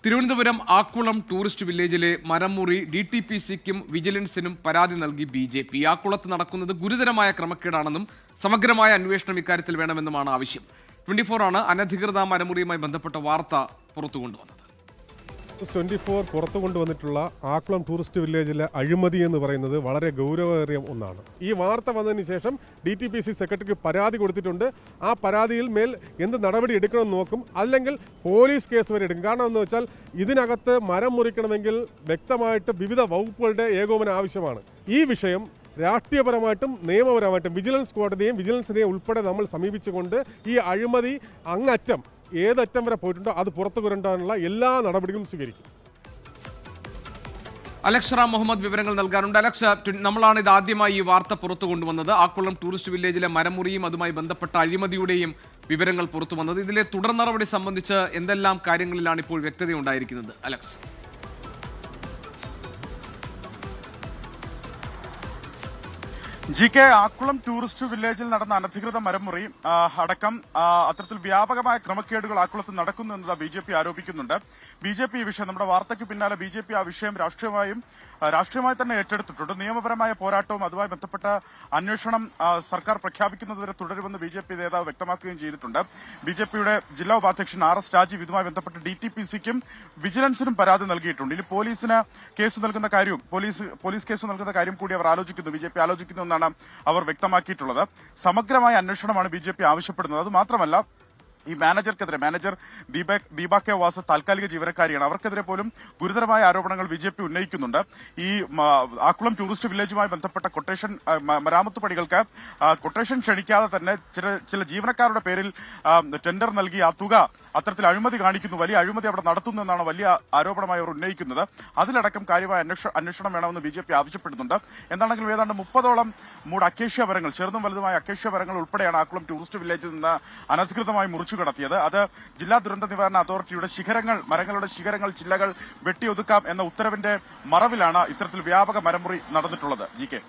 Thiruvananthapuram Akkulam tourist വില്ലേജിലെ മരമുറി DTPCക്കും വിജിലൻസിനും പരാതി നൽകി BJP. ആക്കുളത്ത് നടക്കുന്നത് ഗുരുതരമായ ക്രമക്കേടാണെന്നും സമഗ്രമായ അന്വേഷണം ഇക്കാര്യത്തിൽ വേണമെന്നുമാണ് ആവശ്യം. 24 ആണ് അനധികൃത മരമുറിയുമായി ബന്ധപ്പെട്ട വാർത്ത പുറത്തുകൊണ്ടുവന്നത്. 24 പുറത്തു കൊണ്ടുവന്നിട്ടുള്ള ആക്കുളം ടൂറിസ്റ്റ് വില്ലേജിലെ അഴിമതി എന്ന് പറയുന്നത് വളരെ ഗൗരവമേറിയ ഒന്നാണ്. ഈ വാർത്ത വന്നതിന് ശേഷം DTPC സെക്രട്ടറിക്ക് പരാതി കൊടുത്തിട്ടുണ്ട്. ആ പരാതിയിൽ മേൽ എന്ത് നടപടി എടുക്കണമെന്ന് നോക്കും, അല്ലെങ്കിൽ പോലീസ് കേസ് വരെ എടുക്കും. കാരണം എന്ന് വെച്ചാൽ ഇതിനകത്ത് മരം മുറിക്കണമെങ്കിൽ വ്യക്തമായിട്ട് വിവിധ വകുപ്പുകളുടെ ഏകോപനം ആവശ്യമാണ്. ഈ വിഷയം രാഷ്ട്രീയപരമായിട്ടും നിയമപരമായിട്ടും വിജിലൻസ് കോടതിയെയും വിജിലൻസിനെയും ഉൾപ്പെടെ നമ്മൾ സമീപിച്ചുകൊണ്ട് ഈ അഴിമതി അങ്ങറ്റം ഏതറ്റം വരെ പോയിട്ടുണ്ടോ അത് പുറത്തു കൊണ്ടുവരാനുള്ള എല്ലാ നടപടികളും സ്വീകരിക്കും. അലക്സ് റാം മുഹമ്മദ് വിവരങ്ങൾ നൽകാറുണ്ട്. അലക്സ്, നമ്മളാണ് ഇത് ആദ്യമായി ഈ വാർത്ത പുറത്തു കൊണ്ടുവന്നത്. ആക്കുളം ടൂറിസ്റ്റ് വില്ലേജിലെ മരമുറിയും അതുമായി ബന്ധപ്പെട്ട അഴിമതിയുടെയും വിവരങ്ങൾ പുറത്തു വന്നത്. ഇതിലെ തുടർ നടപടി സംബന്ധിച്ച് എന്തെല്ലാം കാര്യങ്ങളിലാണ് ഇപ്പോൾ വ്യക്തതയുണ്ടായിരിക്കുന്നത്? അലക്സ്. GK, ആക്കുളം ടൂറിസ്റ്റ് വില്ലേജിൽ നടന്ന അനധികൃത മരമുറി അടക്കം അത്തരത്തിൽ വ്യാപകമായ ക്രമക്കേടുകൾ ആക്കുളത്ത് നടക്കുന്നു എന്നത് BJP ആരോപിക്കുന്നുണ്ട്. BJP ഈ വിഷയം, നമ്മുടെ വാർത്തയ്ക്ക് പിന്നാലെ BJP ആ വിഷയം രാഷ്ട്രീയമായി തന്നെ ഏറ്റെടുത്തിട്ടുണ്ട്. നിയമപരമായ പോരാട്ടവും അതുമായി ബന്ധപ്പെട്ട അന്വേഷണം സർക്കാർ പ്രഖ്യാപിക്കുന്നതുവരെ തുടരുമെന്ന് BJP നേതാവ് വ്യക്തമാക്കുകയും ചെയ്തിട്ടുണ്ട്. BJPയുടെ ജില്ലാ ഉപാധ്യക്ഷൻ RS രാജീവ് ഇതുമായി ബന്ധപ്പെട്ട് DTPCക്കും വിജിലൻസിനും പരാതി നൽകിയിട്ടുണ്ട്. ഇനി പോലീസിന് കേസ് നൽകുന്ന കാര്യവും പോലീസ് കേസ് നൽകുന്ന കാര്യം കൂടി അവർ ആലോചിക്കുന്നു, BJP ആലോചിക്കുന്നു എന്നാണ് അവർ വ്യക്തമാക്കിയിട്ടുള്ളത്. സമഗ്രമായ അന്വേഷണമാണ് BJP ആവശ്യപ്പെടുന്നത്. അത് മാത്രമല്ല, ഈ മാനേജർ ദീപ കെ വാസ് താൽക്കാലിക ജീവനക്കാരിയാണ്. അവർക്കെതിരെ പോലും ഗുരുതരമായ ആരോപണങ്ങൾ BJP ഉന്നയിക്കുന്നുണ്ട്. ഈ ആക്കുളം ടൂറിസ്റ്റ് വില്ലേജുമായി ബന്ധപ്പെട്ട കൊട്ടേഷൻ മരാമത്ത് പണികൾക്ക് കൊട്ടേഷൻ ക്ഷണിക്കാതെ തന്നെ ചില ജീവനക്കാരുടെ പേരിൽ ടെൻഡർ നൽകി ആ തുക അത്തരത്തിൽ അഴിമതി കാണിക്കുന്നു, വലിയ അഴിമതി അവിടെ നടത്തുന്നു എന്നാണ് വലിയ ആരോപണമായി അവർ ഉന്നയിക്കുന്നത്. അതിലടക്കം കാര്യമായ അന്വേഷണം വേണമെന്ന് BJP ആവശ്യപ്പെടുന്നുണ്ട്. എന്താണെങ്കിലും ഏതാണ്ട് 30ഓളം മൂട് അക്കേഷ്യ മരങ്ങൾ, ചെറുതും വലുതുമായ അക്കേഷ്യ മരങ്ങൾ ഉൾപ്പെടെയാണ് ആക്കുളം ടൂറിസ്റ്റ് വില്ലേജിൽ നിന്ന് അനധികൃതമായി മുറിച്ചു കടത്തിയത്. അത് ജില്ലാ ദുരന്ത നിവാരണ അതോറിറ്റിയുടെ മരങ്ങളുടെ ശിഖരങ്ങൾ, ചില്ലകൾ വെട്ടിയൊതുക്കാം എന്ന ഉത്തരവിന്റെ മറവിലാണ് ഇത്തരത്തിൽ വ്യാപക മരമുറി നടന്നിട്ടുള്ളത്. GK.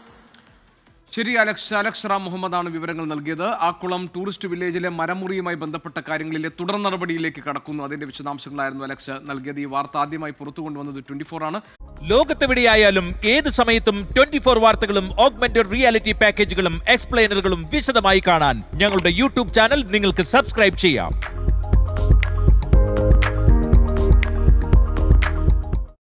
ശരി, അലക്സ് റാം മുഹമ്മദാണ് വിവരങ്ങൾ നൽകിയത്. ആക്കുളം ടൂറിസ്റ്റ് വില്ലേജിലെ മരമുറിയുമായി ബന്ധപ്പെട്ട കാര്യങ്ങളിലെ തുടർ നടപടിയിലേക്ക് കടക്കുന്നു. അതിന്റെ വിശദാംശങ്ങളായിരുന്നു അലക്സ് നൽകിയത്. ഈ വാർത്ത ആദ്യമായി പുറത്തു കൊണ്ടുവന്നത് 24 ആണ്. ലോകത്തെവിടെയായാലും ഏത് സമയത്തും 24 വാർത്തകളും ഓഗ്മെന്റഡ് റിയാലിറ്റി പാക്കേജുകളും എക്സ്പ്ലെയിനറുകളും വിശദമായി കാണാൻ ഞങ്ങളുടെ YouTube ചാനൽ നിങ്ങൾക്ക് സബ്സ്ക്രൈബ് ചെയ്യാം.